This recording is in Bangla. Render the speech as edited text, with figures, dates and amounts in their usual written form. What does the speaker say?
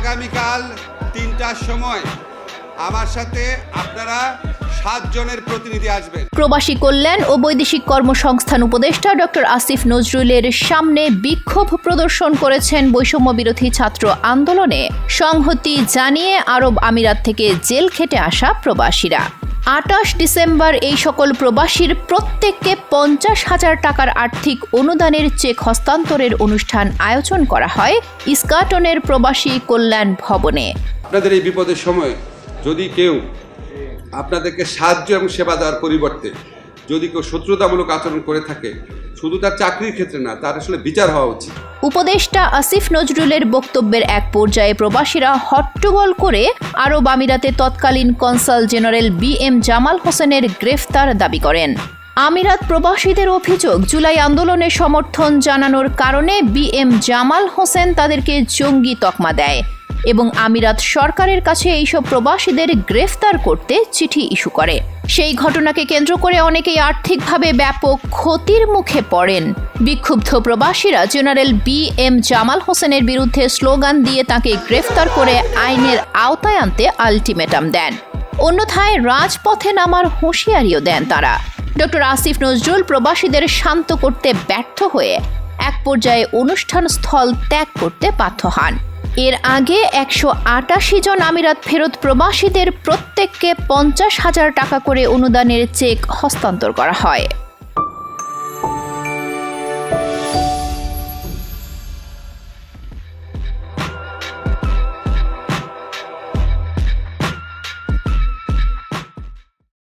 আগামীকাল ৩টার সময় আমার সাথে আপনারা 7 জনের প্রতিনিধি আসবেন। প্রবাসী কল্যাণ ও বৈদেশিক কর্মসংস্থান উপদেষ্টা ডক্টর আসিফ নজরুলের সামনে বিক্ষোভ প্রদর্শন করেছেন বৈষম্য বিরোধী ছাত্র আন্দোলনে সংহতি জানিয়ে আরব আমিরাত থেকে জেল খেটে আসা প্রবাসীরা। ২৮ ডিসেম্বর এই সকল প্রবাসীর প্রত্যেককে ৫০,০০০ টাকার আর্থিক অনুদানের চেক হস্তান্তরের অনুষ্ঠান আয়োজন করা হয় ইস্কাটনের প্রবাসী কল্যাণ ভবনে। আপনাদের এই বিপদের সময় যদি কেউ আপনাদেরকে সাহায্য এবং সেবা দেওয়ার পরিবর্তে যদি কেউ শত্রুতামূলক আচরণ করে থাকে, শুধু তার চাকরির ক্ষেত্রে না, তার আসলে বিচার হওয়া উচিত। উপদেষ্টা আসিফ নজরুলের বক্তব্যের এক পর্যায়ে প্রবাসীরা হট্টগোল করে আরব আমিরাতে তৎকালীন কনসাল জেনারেল BM জামাল হোসেনের গ্রেফতার দাবি করেন। আমিরাত প্রবাসীদের অভিযোগ, জুলাই আন্দোলনে সমর্থন জানানোর কারণে BM জামাল হোসেন তাদেরকে জঙ্গি তকমা দেয় এবং আমিরাত সরকারের কাছে এইসব প্রবাসীদের গ্রেফতার করতে চিঠি ইস্যু করে। সেই ঘটনাকে কেন্দ্র করে অনেকেই আর্থিকভাবে ব্যাপক ক্ষতির মুখে পড়েন। বিক্ষুব্ধ প্রবাসীরা জেনারেল BM জামাল হোসেনের বিরুদ্ধে স্লোগান দিয়ে তাকে গ্রেফতার করে আইনের আওতায় আনতে আলটিমেটাম দেন। অন্যথায় রাজপথে নামার হুঁশিয়ারিও দেন তারা। ডক্টর আসিফ নজরুল প্রবাসীদের শান্ত করতে ব্যর্থ হয়ে এক পর্যায়ে অনুষ্ঠান স্থল ত্যাগ করতে বাধ্য হন। এর আগে ১৮৮ জন আমিরাত ফেরত প্রবাসীদের প্রত্যেককে ৫০,০০০ টাকা করে অনুদানের চেক হস্তান্তর করা হয়।